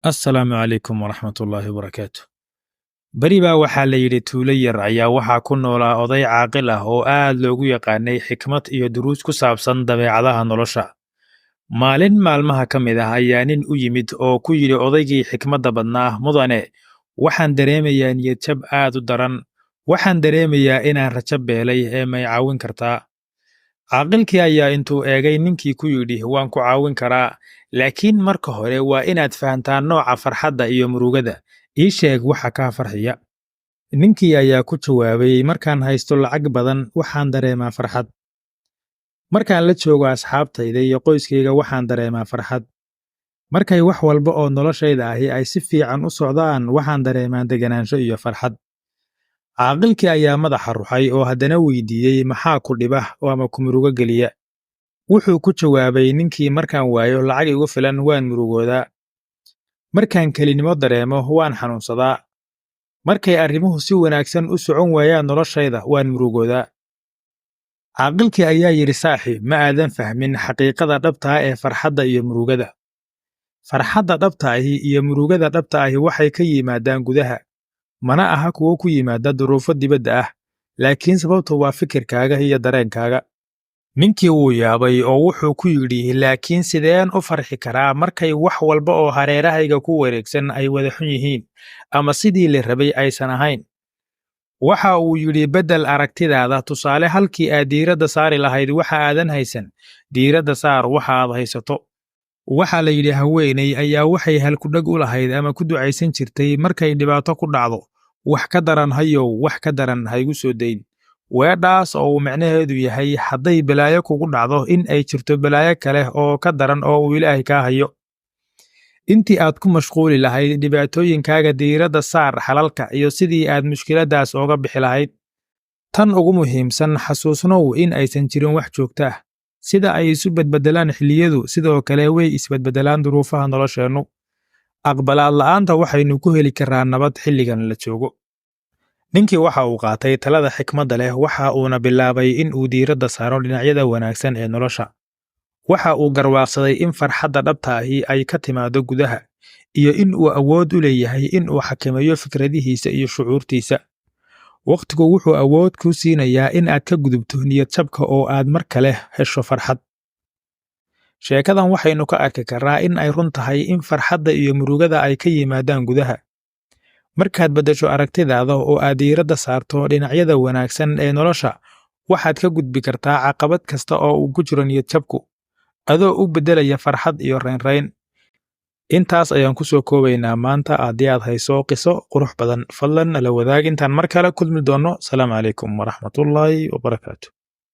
Assalaamu calaykum waraxmatullaahi wabarakaatu. Beri baa waxaa la yidhi tuulo yar ayaa waxaa ku noolaa oday caaqil ah oo aad loogu yaqaanay xikmad iyo duruus ku saabsan dabeecadaha nolosha. Maalin maalmaha ka mid ah ayaa nin u yimid oo ku yidhi odaygii xikmadda badnaa, mudane, waxaan dareemayaa niyad-jab aad u daran. Waxaan dareemayaa inaan rajo beelay ee may caawin kartaa. Caaqilkii ayaa intuu eegay ninkii ku yidhi waan ku caawin karaa, laakiin marka hore waa inaad fahantaa nooca farxadda iyo murugada. Ii sheeg waxa kaa farxiya. Ninkii ayaa ku jawaabay, markaan haysto lacag badan waxaan dareemaa farxad. Markaan la joogo asxaabtayda iyo qoyskayga waxaan dareemaa farxad. Markay wax walba oo noloshayda ahi ay si fiican u socdaan waxaan dareemaa deganaansho iyo farxad. Caaqilkii ayaa madaxa ruxay oo haddana weydiiyey maxaa ku dhiba ama ku murugo geliya. Wuxuu ku jawaabay ninkii, markaan waayo lacag igu filan waan murugoodaa. Markaan kelinimo dareemo waan xanuunsadaa. Markay arrimuhu si wanaagsan u socon waayaan noloshayda waan murugoodaa. Caaqilkii ayaa yidhi, saaxiib, ma aadan fahmin xaqiiqada dhabta ah ee farxadda iyo murugada. Farxadda dhabta ahi iyo murugada dhabta ahi waxay ka yimaadaan gudaha. Mana aha kuwo ku yimaada duruufo dibadda ah, laakiin sababtu waa fikirkaaga iyo dareenkaaga. Ninkii wuu yaabay oo wuxuu ku yidhi, laakiin sideen u farxi karaa markay wax walba oo hareerahayga ku wareegsan ay wada xun yihiin, ama sidii la rabay aysan ahayn? Waxa uu yidhi, beddel aragtidaada, tusaale halkii aad diiradda saari lahayd waxa aadan haysan, diiradda saar waxa aad haysato. Waxaa la yidhi haweeney ayaa waxay halkudhag u lahayd ama ku ducaysan jirtay markay dhibaato ku dhacdo, wax ka daran hayow, wax ka daran ha igu soo dayn. Weedhaas oo uu micnaheedu yahay hadday balaayo kugu dhacdo in ay jirto balaayo kale oo ka daran oo uu Ilaahay kaa hayo. Intii aad ku mashquuli lahayd dhibaatooyinkaaga, diiradda saar xalalka iyo sidii aad mushkiladaas ooga bixi lahayd. Tan ugu muhiimsan, xasuusnow in aysan jirin wax joogto ah. Sida ay isu badbedelaan xilliyadu, sidoo kale way isbedbedelaan duruufaha nolosheennu. Aqbalaad la'aanta waxaynu ku heli karraa nabad xilligan la joogo. Ninkii waxa uu qaatay talada xikmadda leh, waxa uuna bilaabay in uu diiradda saaro dhinacyada wanaagsan ee nolosha. Waxa uu garwaaqsaday in farxadda dhabta ahi ay ka timaado gudaha, iyo in uu awood u leeyahay in uu xakameeyo fikradihiisa iyo shucuurtiisa. Waqtigu wuxuu awood kuu siinayaa in aad ka gudubto niyad-jabka oo aad mar kale hesho farxad. Sheekadan waxaynu ka arki karraa in ay run tahay in farxadda iyo murugada ay ka yimaadaan gudaha. Markaad beddesho aragtidaada oo aad diiradda saarto dhinacyada wanaagsan ee nolosha, waxaad ka gudbi kartaa caqabad kasta oo uu ku jiro niyad-jabku, adoo u beddelaya farxad iyo raynrayn. Intaas ayaan ku soo koobaynaa maanta. Haddii aad hayso qiso qurux badan, fadlan nala wadaag. Intaan mar kale kulmi doonno. Salaamu calaykum waraxmatullaahi wabarakaatu.